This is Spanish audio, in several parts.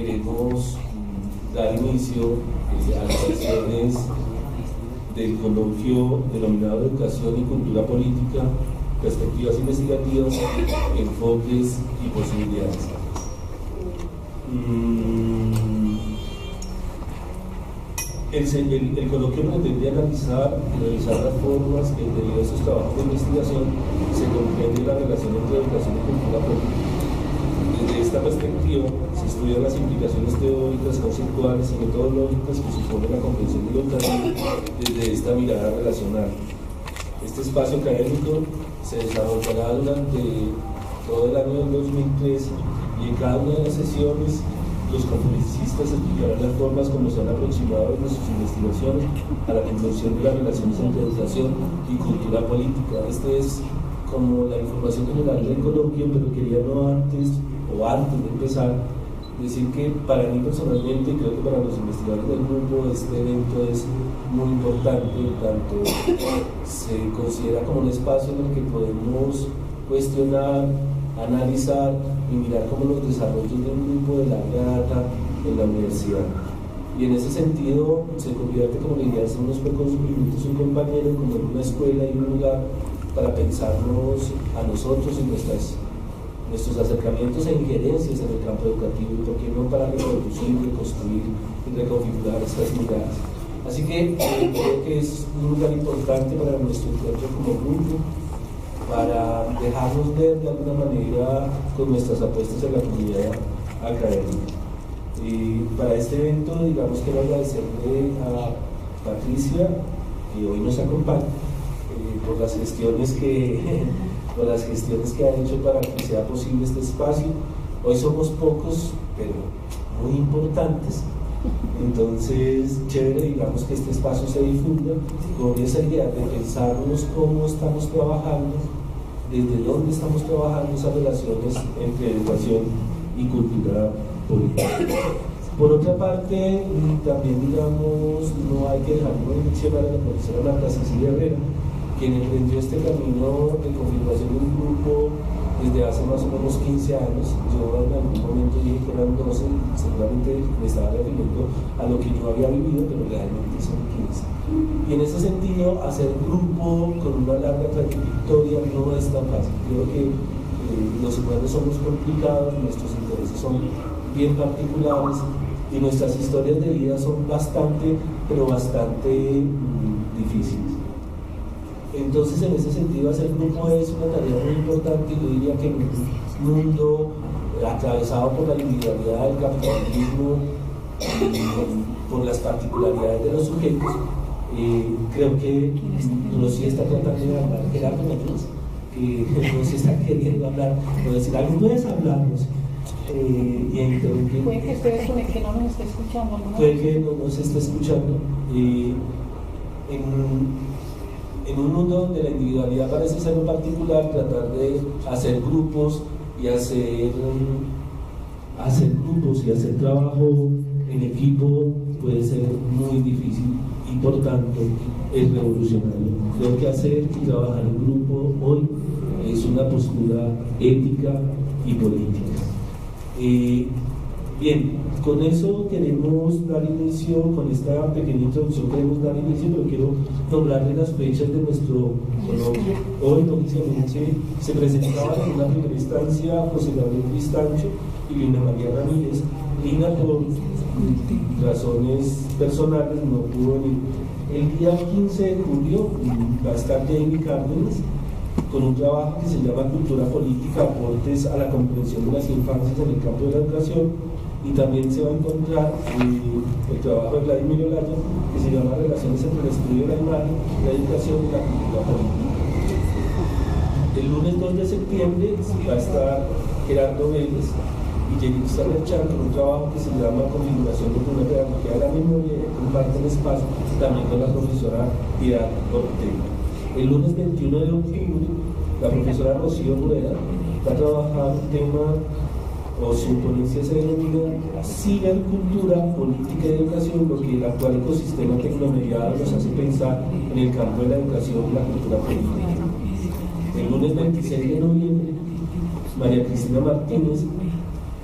queremos dar inicio a las sesiones del coloquio denominado Educación y Cultura Política, Perspectivas Investigativas, Enfoques y Posibilidades. El coloquio pretende analizar y realizar las formas que, debido a estos trabajos de investigación, se comprende la relación entre educación y cultura política. Desde esta perspectiva, se estudian las implicaciones teóricas, conceptuales y metodológicas que supone la comprensión educativa desde esta mirada relacional. Este espacio académico se desarrollará durante todo el año del 2013 y en cada una de las sesiones los conferencistas explicarán las formas como se han aproximado en sus investigaciones a la comprensión de las relaciones entre educación y cultura política. Esta es como la información general del coloquio, pero quería antes de empezar, decir que para mí personalmente, y creo que para los investigadores del grupo, este evento es muy importante, tanto se considera como un espacio en el que podemos cuestionar, analizar y mirar cómo los desarrollos de un grupo de larga data en la universidad. Y en ese sentido se convierte, como le diría hace unos pocos minutos un compañero, como en una escuela y un lugar para pensarnos a nosotros y nuestros acercamientos e injerencias en el campo educativo, y por qué no para reproducir, reconstruir y reconfigurar estas miradas. Así que creo que es un lugar importante para nuestro encuentro como grupo, para dejarnos ver de alguna manera con nuestras apuestas en la comunidad académica. Y para este evento, digamos, quiero agradecerle a Patricia, que hoy nos acompaña, por las gestiones que ha hecho para que sea posible este espacio. Hoy somos pocos, pero muy importantes. Entonces, chévere, digamos, que este espacio se difunda con esa idea de pensarnos cómo estamos trabajando, desde dónde estamos trabajando esas relaciones entre educación y cultura política. Por otra parte, también, digamos, no hay que dejar de mencionar a la profesora Marta Cecilia Herrera, quien emprendió este camino de configuración de un grupo desde hace más o menos 15 años. Yo en algún momento dije que eran 12, seguramente me estaba refiriendo a lo que yo había vivido, pero realmente son 15. Y en ese sentido, hacer grupo con una larga trayectoria no es tan fácil. Creo que los humanos somos complicados, nuestros intereses son bien particulares y nuestras historias de vida son bastante difíciles. Entonces, en ese sentido, hacer grupo es una tarea muy importante. Yo diría que en un mundo atravesado por la individualidad del capitalismo y por las particularidades de los sujetos, creo que Rosy está tratando de hablar, Gerardo, que Rosy está queriendo hablar, puedo decir, ¿alguno es hablarnos? Puede que que no nos esté escuchando, ¿no? Puede que no nos esté escuchando. En un mundo donde la individualidad parece ser lo particular, tratar de hacer grupos y hacer trabajo en equipo puede ser muy difícil y por tanto es revolucionario. Creo que hacer y trabajar en grupo hoy es una postura ética y política. Bien, con eso queremos dar inicio, con esta pequeña introducción queremos dar inicio, pero quiero nombrarle las fechas de nuestro coloquio. Hoy, lógicamente, se presentaban en una primera instancia José Gabriel Cristancho y Lina María Ramírez. Lina, por razones personales, no pudo venir. El día 15 de julio va a estar Jamie Cárdenas con un trabajo que se llama Cultura Política, aportes a la comprensión de las infancias en el campo de la educación. Y también se va a encontrar el trabajo de Vladimir Olaya, que se llama Relaciones entre el estudio de la imagen, la educación y la cultura política. El lunes 2 de septiembre va a estar Gerardo Vélez y Jenny Salerchan con un trabajo que se llama Configuración de una pedagogía de la memoria, y comparten espacio también con la profesora Piedad Ortega. El lunes 21 de octubre, la profesora Rocío Rueda va a trabajar un tema, o su ponencia se denomina Cibercultura, Política y Educación, lo que el actual ecosistema tecnomediado nos hace pensar en el campo de la educación y la cultura política. El lunes 26 de noviembre, María Cristina Martínez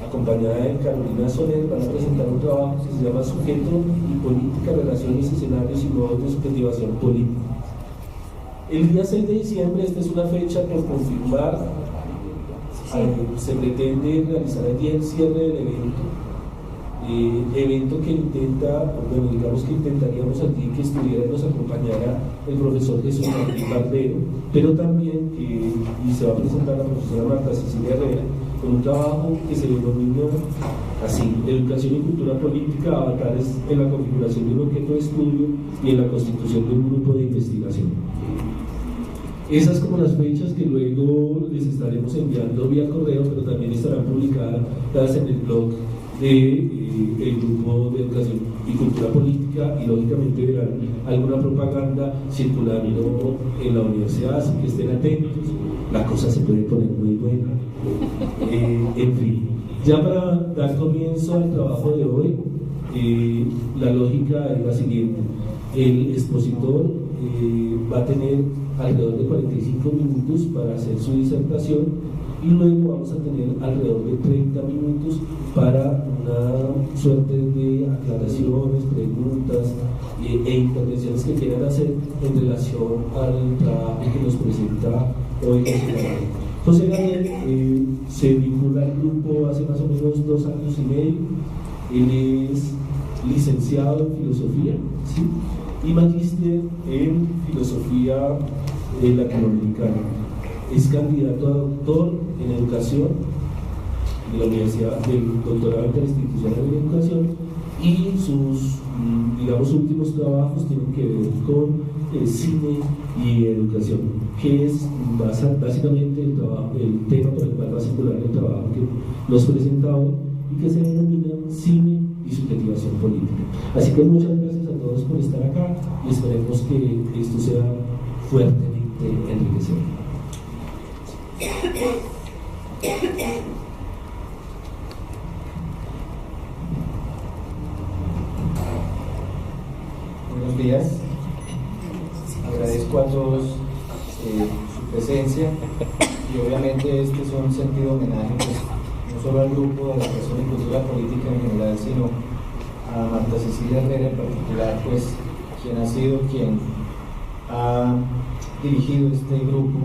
acompañada de Carolina Soler, van a presentar un trabajo que se llama Sujeto y Política, Relaciones, Escenarios y Modos de Subjetivación Política. El día 6 de diciembre, esta es una fecha por confirmar, se pretende realizar allí el cierre del evento que intenta, bueno, digamos que intentaríamos allí que estuviera y nos acompañara el profesor Jesús Martín Barbero, pero también y se va a presentar la profesora Marta Cecilia Herrera con un trabajo que se denomina así: Educación y Cultura Política, avatares en la configuración de un objeto de estudio y en la constitución de un grupo de investigación. Esas como las fechas que luego les estaremos enviando vía correo, pero también estarán publicadas en el blog del Grupo de Educación y Cultura Política, y lógicamente verán alguna propaganda circulando en la universidad, así que estén atentos, la cosa se puede poner muy buena. En fin, ya para dar comienzo al trabajo de hoy, la lógica es la siguiente: el expositor va a tener alrededor de 45 minutos para hacer su disertación, y luego vamos a tener alrededor de 30 minutos para una suerte de aclaraciones, preguntas e intervenciones que quieran hacer en relación al trabajo que nos presenta hoy José Gabriel. José Gabriel se vincula al grupo hace más o menos 2 años y medio. Él es licenciado en filosofía, ¿sí?, y magíster en filosofía latinoamericana. Es candidato a doctor en educación de la Universidad del Doctorado Interinstitucional en Educación, y sus, digamos, últimos trabajos tienen que ver con cine y educación, que es básicamente el tema por el cual va a circular el trabajo que nos presenta hoy, y que se denomina Cine y Subjetivación Política. Así que muchas gracias a todos por estar acá, y esperemos que esto sea fuertemente enriquecedor. Buenos días, agradezco a todos su presencia, y obviamente este es un sentido homenaje, pues, no solo al grupo de Educación y Cultura Política en general, sino a Marta Cecilia Herrera en particular, pues quien ha sido quien ha dirigido este grupo,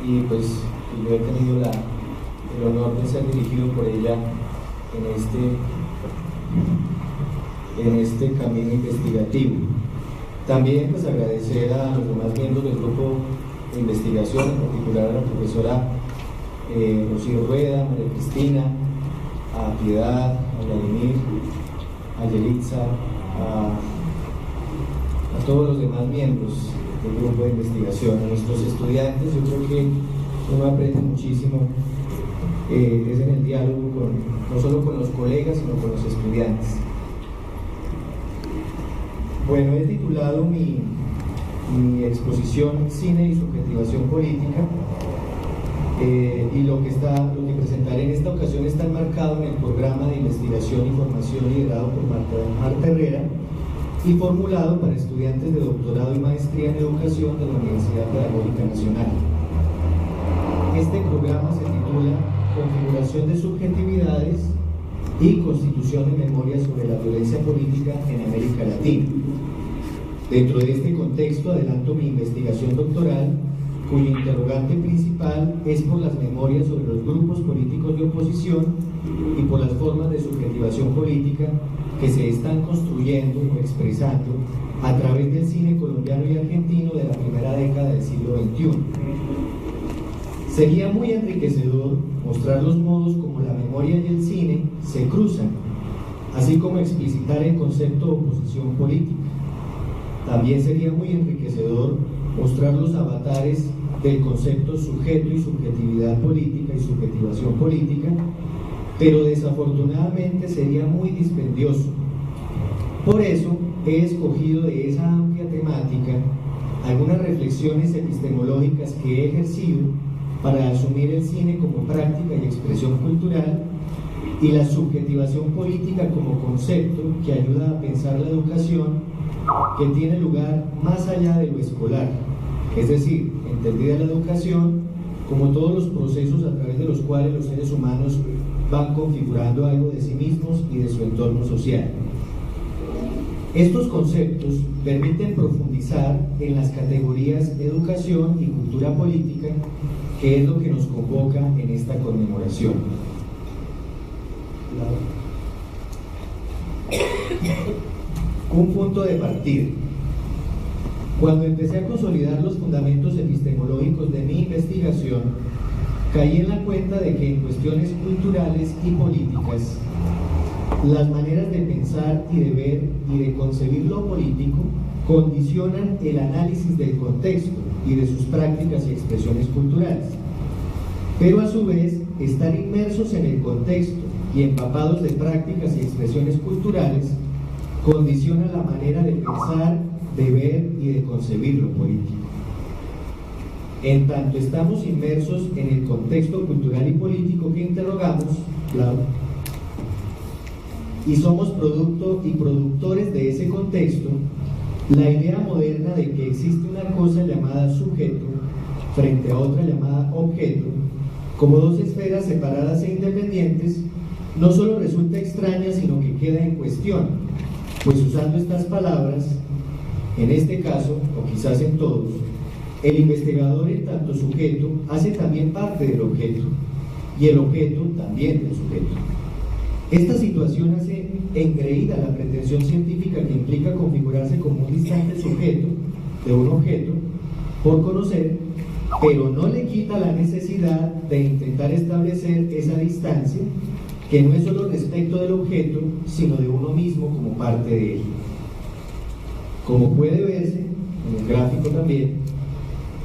y pues yo he tenido el honor de ser dirigido por ella en este camino investigativo. También pues agradecer a los demás miembros del grupo de investigación, en particular a la profesora Rocío Rueda, María Cristina, a Piedad, a Vladimir, a Yelitza, a todos los demás miembros del grupo de investigación, a nuestros estudiantes. Yo creo que uno aprende muchísimo, es en el diálogo no solo con los colegas, sino con los estudiantes. Bueno, he titulado mi exposición Cine y Subjetivación Política, y lo que presentaré en esta ocasión está enmarcado en el programa de investigación y formación liderado por Marta Herrera y formulado para estudiantes de doctorado y maestría en educación de la Universidad Pedagógica Nacional. Este programa se titula Configuración de subjetividades y constitución de memoria sobre la violencia política en América Latina. Dentro de este contexto adelanto mi investigación doctoral, cuyo interrogante principal es por las memorias sobre los grupos políticos de oposición y por las formas de subjetivación política que se están construyendo o expresando a través del cine colombiano y argentino de la primera década del siglo XXI. Sería muy enriquecedor mostrar los modos como la memoria y el cine se cruzan, así como explicitar el concepto de oposición política. También sería muy enriquecedor mostrar los avatares del concepto sujeto y subjetividad política y subjetivación política, pero desafortunadamente sería muy dispendioso. Por eso he escogido de esa amplia temática algunas reflexiones epistemológicas que he ejercido para asumir el cine como práctica y expresión cultural, y la subjetivación política como concepto que ayuda a pensar la educación que tiene lugar más allá de lo escolar, es decir, entendida la educación como todos los procesos a través de los cuales los seres humanos van configurando algo de sí mismos y de su entorno social. Estos conceptos permiten profundizar en las categorías educación y cultura política, que es lo que nos convoca en esta conmemoración. Un punto de partida. Cuando empecé a consolidar los fundamentos epistemológicos de mi investigación, caí en la cuenta de que en cuestiones culturales y políticas, las maneras de pensar y de ver y de concebir lo político condicionan el análisis del contexto y de sus prácticas y expresiones culturales. Pero a su vez, estar inmersos en el contexto y empapados de prácticas y expresiones culturales condiciona la manera de pensar, de ver y de concebir lo político. En tanto estamos inmersos en el contexto cultural y político que interrogamos, claro, y somos producto y productores de ese contexto, la idea moderna de que existe una cosa llamada sujeto frente a otra llamada objeto, como dos esferas separadas e independientes, no solo resulta extraña, sino que queda en cuestión, pues usando estas palabras, en este caso, o quizás en todos, el investigador en tanto sujeto hace también parte del objeto, y el objeto también del sujeto. Esta situación hace engreída la pretensión científica que implica configurarse como un distante sujeto de un objeto por conocer, pero no le quita la necesidad de intentar establecer esa distancia, que no es solo respecto del objeto, sino de uno mismo como parte de él. Como puede verse en el gráfico también,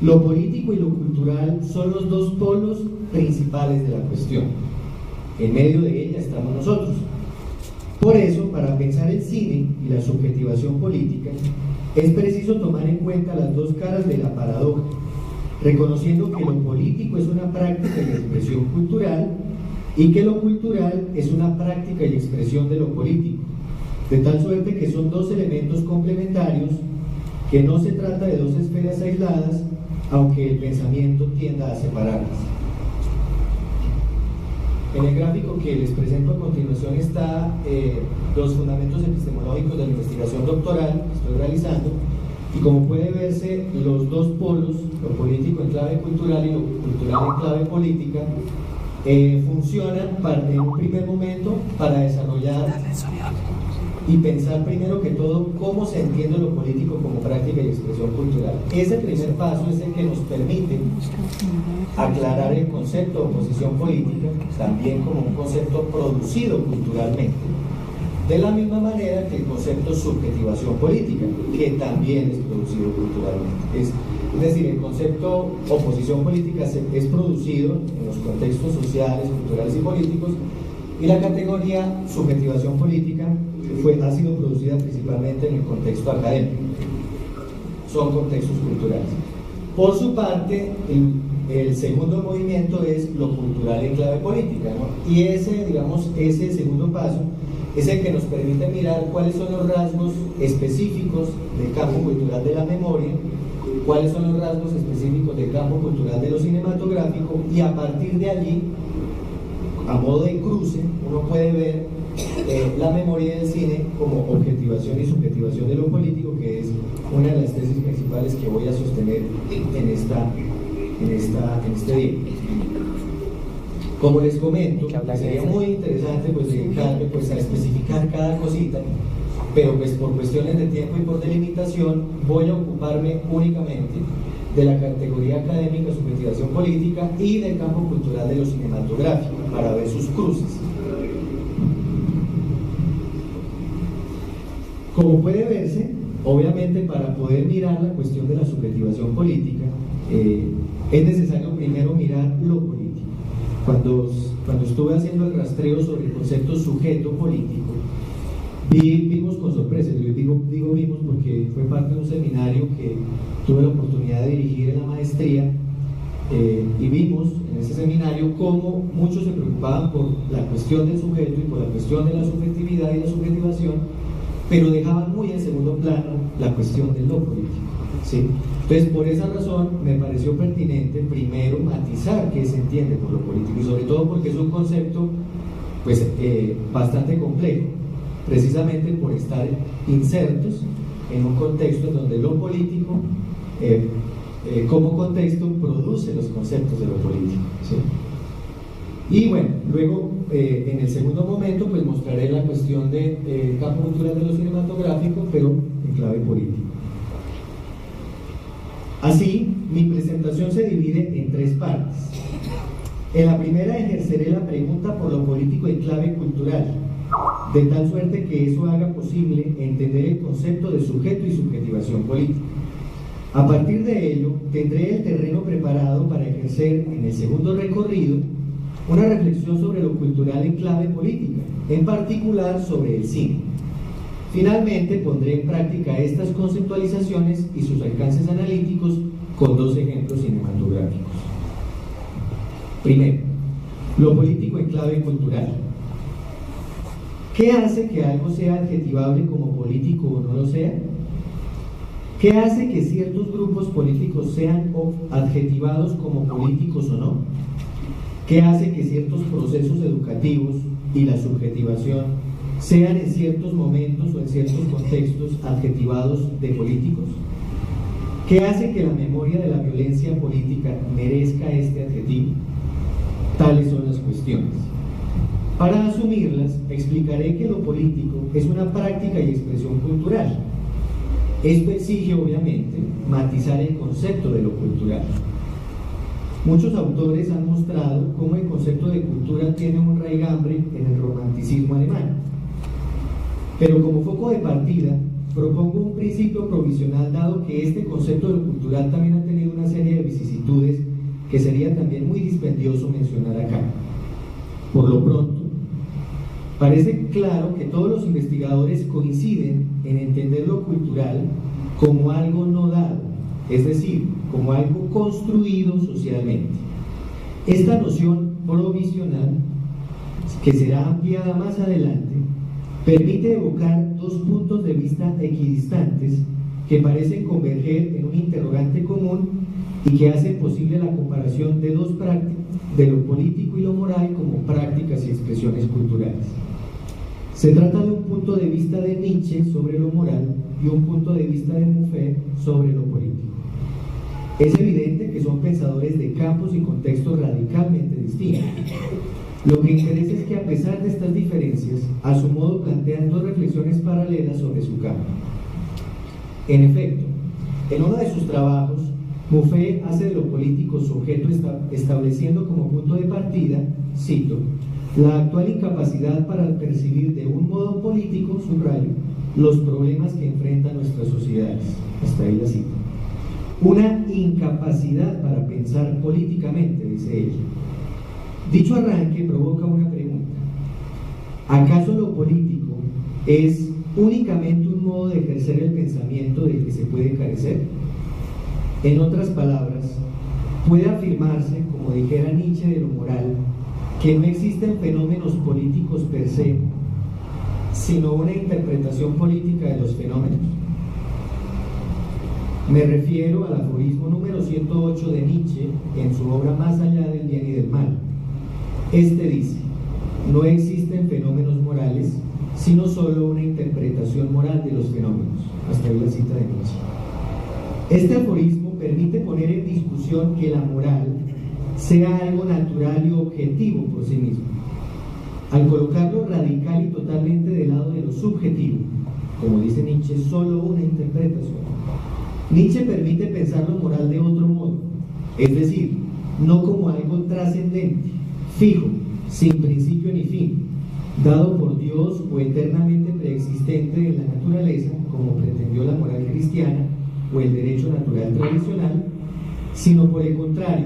lo político y lo cultural son los dos polos principales de la cuestión. En medio de ella estamos nosotros. Por eso, para pensar el cine y la subjetivación política, es preciso tomar en cuenta las dos caras de la paradoja, reconociendo que lo político es una práctica y expresión cultural, y que lo cultural es una práctica y expresión de lo político, de tal suerte que son dos elementos complementarios, que no se trata de dos esferas aisladas, aunque el pensamiento tienda a separarlas. En el gráfico que les presento a continuación está los fundamentos epistemológicos de la investigación doctoral que estoy realizando, y como puede verse, los dos polos, lo político en clave cultural y lo cultural en clave política, funcionan en un primer momento para desarrollar y pensar primero que todo cómo se entiende lo político como práctica y expresión cultural. Ese primer paso es el que nos permite aclarar el concepto de oposición política también como un concepto producido culturalmente, de la misma manera que el concepto subjetivación política, que también es producido culturalmente. Es decir, el concepto oposición política es producido en los contextos sociales, culturales y políticos, y la categoría subjetivación política ha sido producida principalmente en el contexto académico. Son contextos culturales. Por su parte, el segundo movimiento es lo cultural en clave política, ¿no? Y ese segundo paso es el que nos permite mirar cuáles son los rasgos específicos del campo cultural de la memoria, cuáles son los rasgos específicos del campo cultural de lo cinematográfico, y a partir de allí, a modo de cruce, uno puede ver la memoria del cine como objetivación y subjetivación de lo político, que es una de las tesis principales que voy a sostener en este día. Como les comento, sería muy interesante dedicarme a especificar cada cosita, pero por cuestiones de tiempo y por delimitación voy a ocuparme únicamente de la categoría académica subjetivación política y del campo cultural de lo cinematográfico para ver sus cruces. Como puede verse, obviamente para poder mirar la cuestión de la subjetivación política es necesario primero mirar lo político. Cuando estuve haciendo el rastreo sobre el concepto sujeto político, vimos con sorpresa, digo vimos porque fue parte de un seminario que tuve la oportunidad de dirigir en la maestría, y vimos en ese seminario cómo muchos se preocupaban por la cuestión del sujeto y por la cuestión de la subjetividad y la subjetivación, pero dejaban muy en segundo plano la cuestión de lo político. ¿sí? Entonces, por esa razón me pareció pertinente primero matizar qué se entiende por lo político, y sobre todo porque es un concepto pues, bastante complejo, precisamente por estar insertos en un contexto en donde lo político como contexto produce los conceptos de lo político, ¿sí? Y bueno, luego en el segundo momento pues mostraré la cuestión del campo cultural de lo cinematográfico, pero en clave política. Así, mi presentación se divide en tres partes. En la primera ejerceré la pregunta por lo político en clave cultural, de tal suerte que eso haga posible entender el concepto de sujeto y subjetivación política. A partir de ello, tendré el terreno preparado para ejercer en el segundo recorrido una reflexión sobre lo cultural en clave política, en particular sobre el cine. Finalmente, pondré en práctica estas conceptualizaciones y sus alcances analíticos con dos ejemplos cinematográficos. Primero, lo político en clave cultural. ¿Qué hace que algo sea adjetivable como político o no lo sea? ¿Qué hace que ciertos grupos políticos sean adjetivados como políticos o no? ¿Qué hace que ciertos procesos educativos y la subjetivación sean en ciertos momentos o en ciertos contextos adjetivados de políticos? ¿Qué hace que la memoria de la violencia política merezca este adjetivo? Tales son las cuestiones. Para asumirlas, explicaré que lo político es una práctica y expresión cultural. Esto exige, obviamente, matizar el concepto de lo cultural. Muchos autores han mostrado cómo el concepto de cultura tiene un raigambre en el romanticismo alemán. Pero como foco de partida, propongo un principio provisional, dado que este concepto de lo cultural también ha tenido una serie de vicisitudes que sería también muy dispendioso mencionar acá. Por lo pronto, parece claro que todos los investigadores coinciden en entender lo cultural como algo no dado, es decir, como algo construido socialmente. Esta noción provisional, que será ampliada más adelante, permite evocar dos puntos de vista equidistantes que parecen converger en un interrogante común y que hacen posible la comparación de dos prácticas, de lo político y lo moral, como prácticas y expresiones culturales. Se trata de un punto de vista de Nietzsche sobre lo moral y un punto de vista de Mouffe sobre lo político. Es evidente que son pensadores de campos y contextos radicalmente distintos. Lo que interesa es que, a pesar de estas diferencias, a su modo plantean dos reflexiones paralelas sobre su campo. En efecto, en uno de sus trabajos, Mouffe hace de lo político su objeto, estableciendo como punto de partida, cito, la actual incapacidad para percibir de un modo político, subrayo, los problemas que enfrentan nuestras sociedades. Hasta ahí la cita. Una incapacidad para pensar políticamente, dice ella. Dicho arranque provoca una pregunta. ¿Acaso lo político es únicamente un modo de ejercer el pensamiento del que se puede carecer? En otras palabras, puede afirmarse, como dijera Nietzsche de lo moral, que no existen fenómenos políticos per se, sino una interpretación política de los fenómenos. Me refiero al aforismo número 108 de Nietzsche en su obra Más allá del bien y del mal. Este dice, no existen fenómenos morales, sino solo una interpretación moral de los fenómenos. Hasta ahí la cita de Nietzsche. Este aforismo permite poner en discusión que la moral sea algo natural y objetivo por sí mismo. Al colocarlo radical y totalmente del lado de lo subjetivo, como dice Nietzsche, solo una interpretación, Nietzsche permite pensar lo moral de otro modo, es decir, no como algo trascendente, fijo, sin principio ni fin, dado por Dios o eternamente preexistente en la naturaleza, como pretendió la moral cristiana o el derecho natural tradicional, sino por el contrario,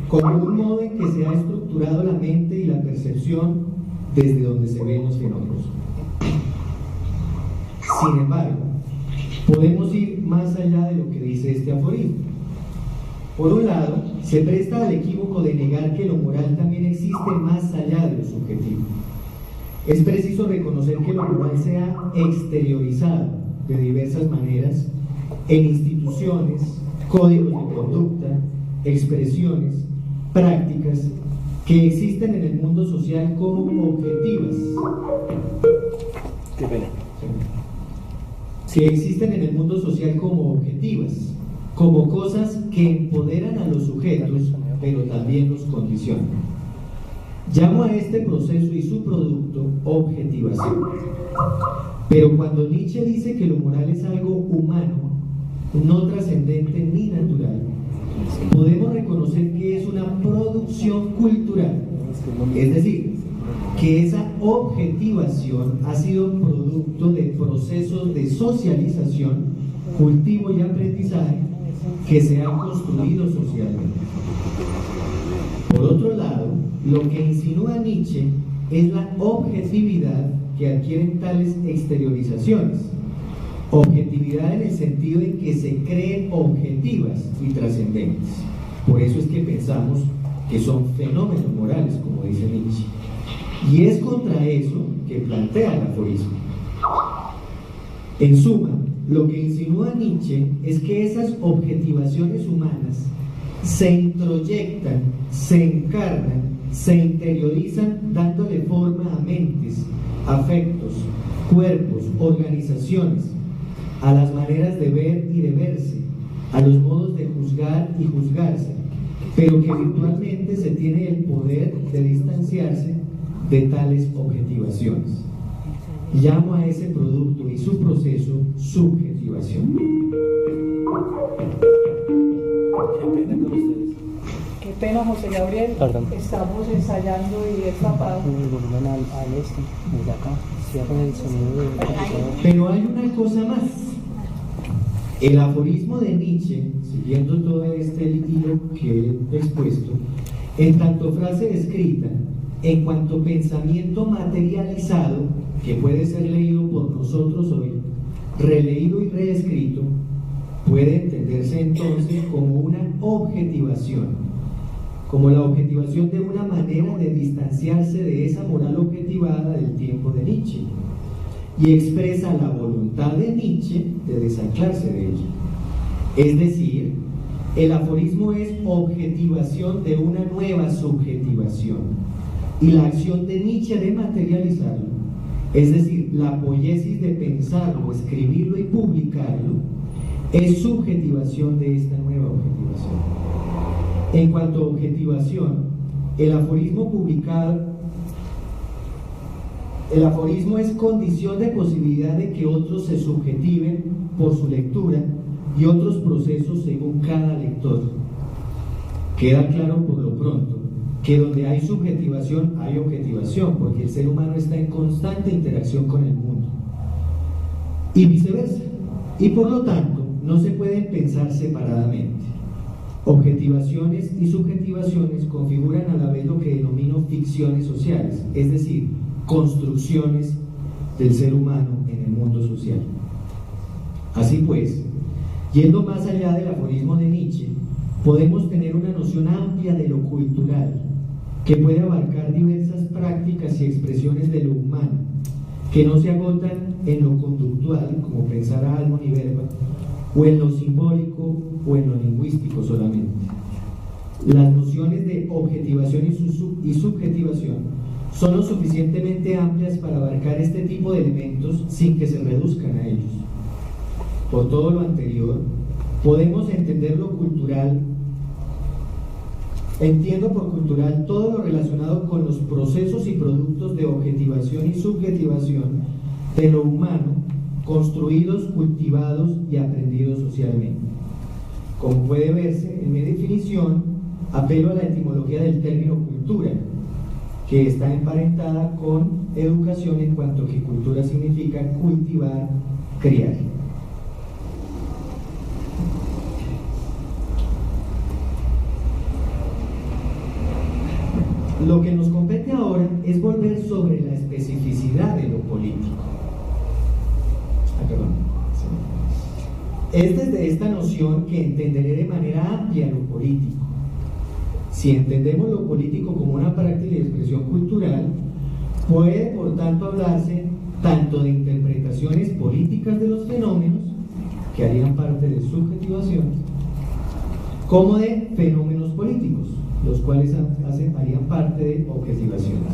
como un modo en que se ha estructurado la mente y la percepción desde donde se ven los fenómenos. Sin embargo, podemos ir más allá de lo que dice este aforismo. Por un lado, se presta al equívoco de negar que lo moral también existe más allá de lo subjetivo. Es preciso reconocer que lo moral se ha exteriorizado de diversas maneras en instituciones, códigos de conducta, expresiones, prácticas que existen en el mundo social como objetivas. Qué pena. Que existen en el mundo social como objetivas, como cosas que empoderan a los sujetos, pero también los condicionan. Llamo a este proceso y su producto objetivación. Pero cuando Nietzsche dice que lo moral es algo humano, no trascendente ni natural, podemos reconocer que es una producción cultural, es decir, que esa objetivación ha sido producto de procesos de socialización, cultivo y aprendizaje que se han construido socialmente. Por otro lado, lo que insinúa Nietzsche es la objetividad que adquieren tales exteriorizaciones. Objetividad en el sentido de que se creen objetivas y trascendentes. Por eso es que pensamos que son fenómenos morales, como dice Nietzsche. Y es contra eso que plantea el aforismo. En suma, lo que insinúa Nietzsche es que esas objetivaciones humanas se introyectan, se encarnan, se interiorizan dándole forma a mentes, afectos, cuerpos, organizaciones, a las maneras de ver y de verse, a los modos de juzgar y juzgarse, pero que virtualmente se tiene el poder de distanciarse de tales objetivaciones. Llamo a ese producto y su proceso subjetivación. Qué pena con ustedes. Qué pena, José Gabriel. Perdón. Estamos ensayando y es tapado. Volumen al este, desde acá. Cierren el sonido del computador. Pero hay una cosa más. El aforismo de Nietzsche, siguiendo todo este hilo que he expuesto, en tanto frase escrita, en cuanto pensamiento materializado, que puede ser leído por nosotros hoy, releído y reescrito, puede entenderse entonces como una objetivación, como la objetivación de una manera de distanciarse de esa moral objetivada del tiempo de Nietzsche, y expresa la voluntad de Nietzsche de desanclarse de ella. Es decir, el aforismo es objetivación de una nueva subjetivación, y la acción de Nietzsche de materializarlo, es decir, la poiesis de pensarlo, escribirlo y publicarlo, es subjetivación de esta nueva objetivación. En cuanto a objetivación, el aforismo es condición de posibilidad de que otros se subjetiven por su lectura y otros procesos según cada lector. Queda claro por lo pronto que donde hay subjetivación hay objetivación, porque el ser humano está en constante interacción con el mundo y viceversa, y por lo tanto no se pueden pensar separadamente. Objetivaciones y subjetivaciones configuran a la vez lo que denomino ficciones sociales, es decir, construcciones del ser humano en el mundo social. Así pues, yendo más allá del aforismo de Nietzsche, podemos tener una noción amplia de lo cultural, que puede abarcar diversas prácticas y expresiones de lo humano, que no se agotan en lo conductual, como pensar a alma y verba, o en lo simbólico o en lo lingüístico solamente. Las nociones de objetivación y subjetivación son lo suficientemente amplias para abarcar este tipo de elementos sin que se reduzcan a ellos. Por todo lo anterior, podemos entender lo cultural. Entiendo por cultural todo lo relacionado con los procesos y productos de objetivación y subjetivación de lo humano, construidos, cultivados y aprendidos socialmente. Como puede verse, en mi definición apelo a la etimología del término cultura, que está emparentada con educación, en cuanto que cultura significa cultivar, criar. Lo que nos compete ahora es volver sobre la especificidad de lo político. Es desde esta noción que entenderé de manera amplia lo político. Si entendemos lo político como una práctica y expresión cultural, puede por tanto hablarse tanto de interpretaciones políticas de los fenómenos que harían parte de subjetivación, como de fenómenos políticos, los cuales harían parte de objetivaciones.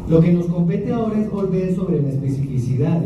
Lo que nos compete ahora es volver sobre la especificidad